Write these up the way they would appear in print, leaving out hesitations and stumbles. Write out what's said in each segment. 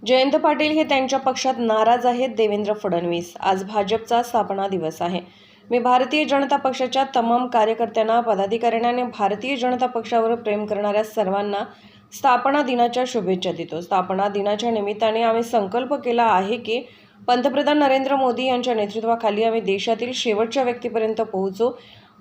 जयंत पाटील हे त्यांच्या पक्षात नाराज आहेत. देवेंद्र फडणवीस. आज भाजपचा स्थापना दिवस आहे. मी भारतीय जनता पक्षाच्या तमाम कार्यकर्त्यांना, पदाधिकाऱ्यांना आणि भारतीय जनता पक्षावर प्रेम करणाऱ्या सर्वांना स्थापना दिनाच्या शुभेच्छा देतो. स्थापना दिनाच्या निमित्ताने आम्ही संकल्प केला आहे की पंतप्रधान नरेंद्र मोदी यांच्या नेतृत्वाखाली आम्ही देशातील शेवटच्या व्यक्तीपर्यंत पोहोचू.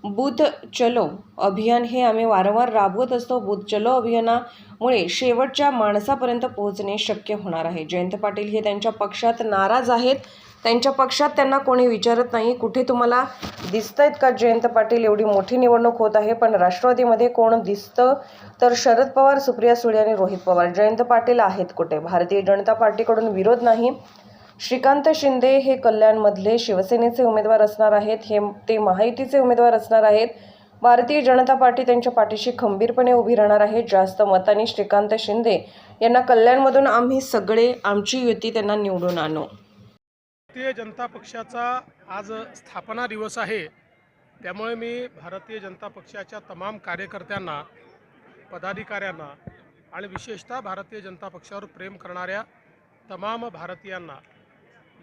बूथ चलो अभियान हे आम्ही वारंवार राबवत असतो. बूथ चलो अभियानामुळे शेवटच्या माणसापर्यंत पोहोचणे शक्य होणार आहे. जयंत पाटील हे त्यांच्या पक्षात नाराज आहेत. त्यांच्या पक्षात त्यांना कोणी विचारत नाही. कुठे तुम्हाला दिसतायत का जयंत पाटील? एवढी मोठी निवडणूक होत आहे, पण राष्ट्रवादीमध्ये कोण दिसतं? तर शरद पवार, सुप्रिया सुळे आणि रोहित पवार. जयंत पाटील आहेत कुठे? भारतीय जनता पार्टीकडून विरोध नाही. श्रीकांत शिंदे हे कल्याणमधले शिवसेनेचे उमेदवार असणार आहेत. ते महायुतीचे उमेदवार असणार आहेत. भारतीय जनता पार्टी त्यांच्या पाठीशी खंबीरपणे उभी राहणार आहे. जास्त मतांनी श्रीकांत शिंदे यांना कल्याणमधून आम्ही सगळे आमची युती त्यांना निवडून आणू. भारतीय जनता पक्षाचा आज स्थापना दिवस आहे. त्यामुळे मी भारतीय जनता पक्षाच्या तमाम कार्यकर्त्यांना, पदाधिकाऱ्यांना आणि विशेषतः भारतीय जनता पक्षावर प्रेम करणाऱ्या तमाम भारतीयांना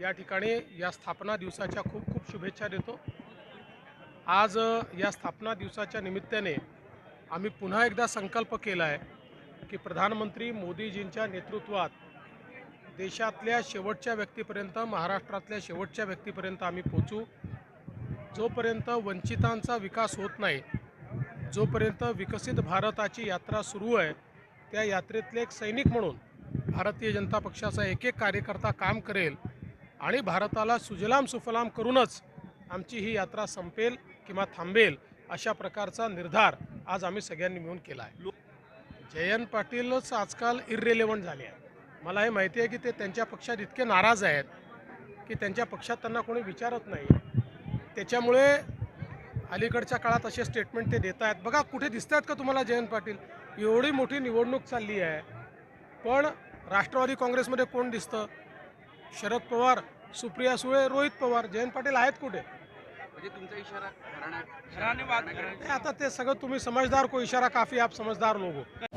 या ठिकाणी या स्थापना दिवसाच्या खूप खूप शुभेच्छा देतो. आज या स्थापना दिवसाच्या निमित्ताने आम्ही पुन्हा एकदा संकल्प केला आहे की प्रधानमंत्री मोदीजींच्या नेतृत्वात देशातल्या शेवटच्या व्यक्तीपर्यंत, महाराष्ट्रातल्या शेवटच्या व्यक्तीपर्यंत आम्ही पोचू. जोपर्यंत वंचितांचा विकास होत नाही, जोपर्यंत विकसित भारताची यात्रा सुरू आहे, त्या यात्रेतले एक सैनिक म्हणून भारतीय जनता पक्षाचा एक एक कार्यकर्ता काम करेल आणि भारताला सुजलाम सुफलाम करूनच आमची ही यात्रा संपेल किंवा थांबेल, अशा प्रकारचा निर्धार आज आम्ही सगळ्यांनी मिळून केला आहे. जयंत पाटीलच आजकाल इर्रेलेव्हंट झाले आहे. मला हे माहिती आहे की ते त्यांच्या पक्षात इतके नाराज आहेत की त्यांच्या पक्षात त्यांना कोणी विचारत नाही. त्याच्यामुळे अलीकडच्या काळात असे स्टेटमेंट ते देत आहेत. बघा, कुठे दिसत आहेत का तुम्हाला जयंत पाटील? एवढी मोठी निवडणूक चालली आहे, पण राष्ट्रवादी काँग्रेसमध्ये कोण दिसतं? शरद पवार, सुप्रिया सुळे, रोहित पवार. जयंत पाटील आहेत कुठे? म्हणजे तुमचा इशारा घराणे आता ते सगळं तुम्ही समझदार को इशारा काफी, आप समझदार लोग हो.